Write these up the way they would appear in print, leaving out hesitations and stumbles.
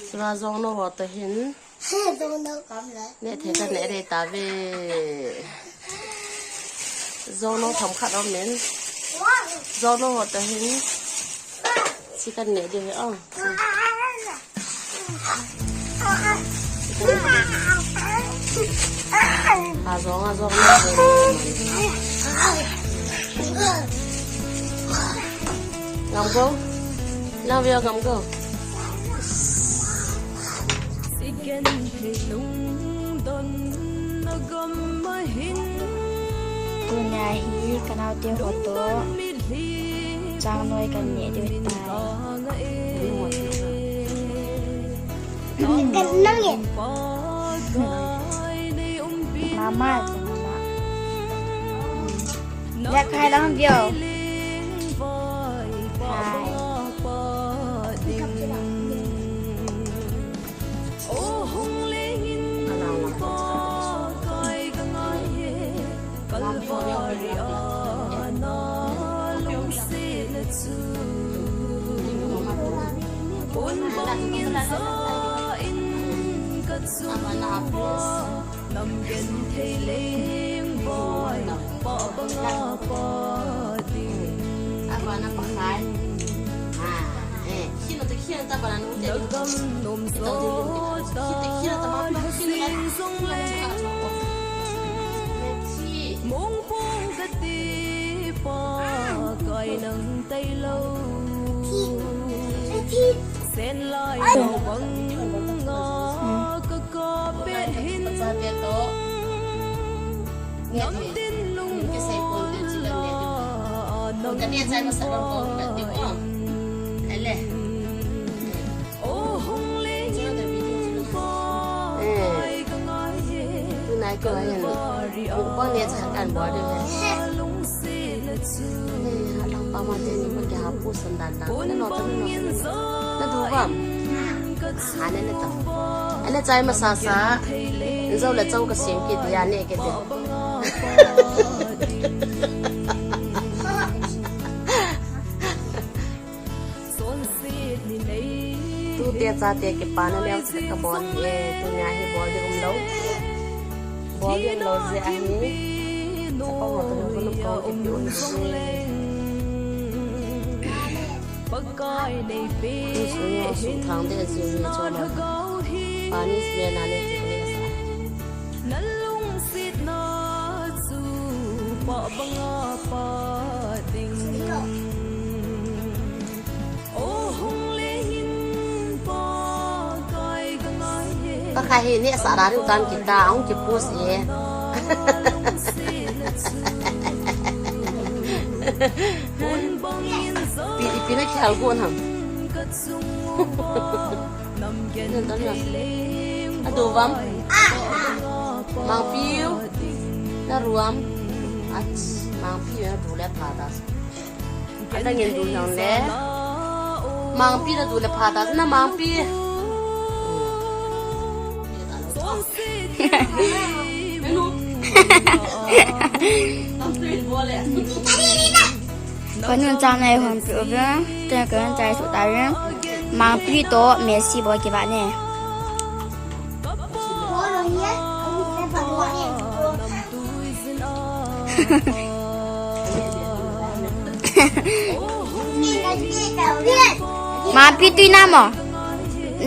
สระจงโนหัวตัวหินเนี่ยเทกันเนี่ยได้ตาเวจงโนทำขัดเอาเหม็นจงโนหัวตัวหินสิกันเนี่ยเดี๋ยวอ่ะหาจงโนงามกูน้ำเบียร์งามกูตัวใหญ่ฮีกันเอาเตียวหัวโตจางน้อยกันเนี่ยเดียวตายกันนั่งเนี่ยมาม่าจังละอยากใครร้องเดียวกันเนี่ยใจมาสั่งเราก่อนแบบเดี๋ยวอ่ะไอ้เล่คือนายเกิดอะไรอย่างนี้ผมก็เนี่ยจะการบอด้วยเลยหลังประมาณเดือนนี้มันจะหาผู้สันดานดังนั่นนอนตั้งนั่นดูว่าหาเนี่ยนะจ๊ะไอ้เนี่ยใจมาซาซาเจ้าและเจ้าก็เสียงกิดยาเนี่ยกันเดียวtu tia cha tia ke pa na leo se ka bol ye tu nya hi bol de um lo bol de lo je a hi sa pa wa tu ko lo ko ke pi un se pakai nei pe su thang de ju ni cho lo pa ni se na ne ti ne sa nalung sit na su pa banga pa dingก็ใครเห็นเนี่ยสาระที่การกินตาเอาจะพูดเสียปีนักข่าวกูทำเดินตอนนี้ดูบ้างมังพิวน่ารวมมังพิวน่าดูแลพาดัสอันนั้นเงินดูอย่างเล่มังพิวน่าดูแลพาดัสน่ะมังพิวคนนึงจางในหัวเปลือกแต่ก็ใจสุดตายเลยมังพี่โตเมสซี่บอกกี่บาทเนี่ยมาพี่ตุยน้ำอ่ะ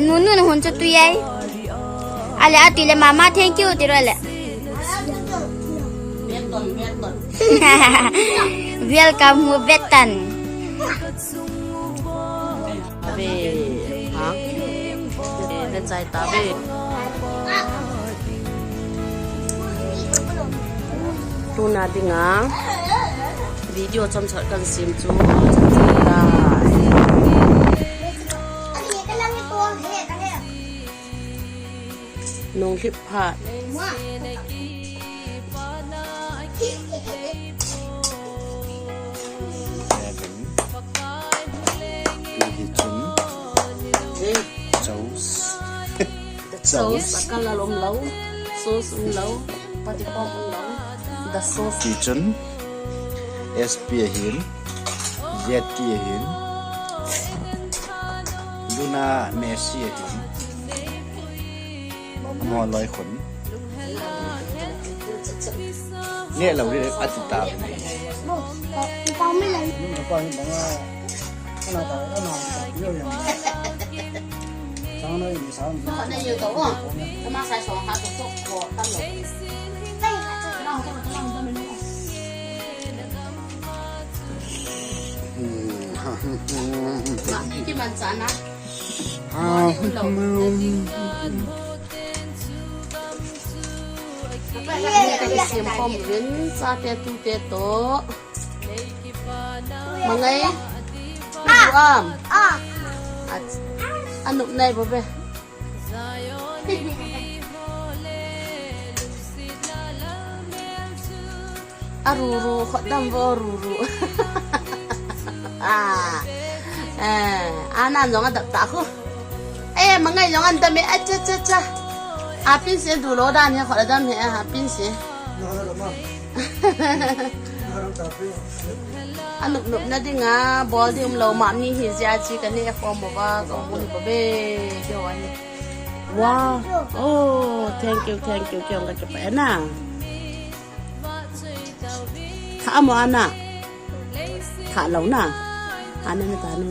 นู่นหุ่นจะตุยไอ้อะไรอะตุยเลยมาม่า thank you ติดเลยแหละ welcome หัวเวตันตาเบฮะเดินใจตาเบตูน่าดิงาวิดีโอจำชัดกันซิมจูได้นงคลิปผ่านsauce akan lalom lau sauce lau pati pom lau the sauce kitchen sp hin yet hin ดูหน้าเมสซี่ดิมอลอยขนเนี่ยเราเรียกอัติตาเปาไม่เลย 那关于忙啊，那到那有样，长得有啥？ เขาในอยู่ตัวจะมาใส่สองขาตัวโตตั้งหลบเราจะมาตั้งจะไม่รู้ที่มันจานนะ อ้าว kakisem pom rin chate tute to mangai am at anup nai bobe aruru khodam bo ruru anan jong adak ta ko mangai jong an dame acha cha cha apin se du lo dan he khodam he apin se 那还有嘛？那还有啥子？ anup na ding a bol dim lo ma ni hi ja chi kan ni form ba ko mo ni ba be ke wa ni wow oh thank you kyong ka pa na tha mo ana tha lo na ana ni ta ni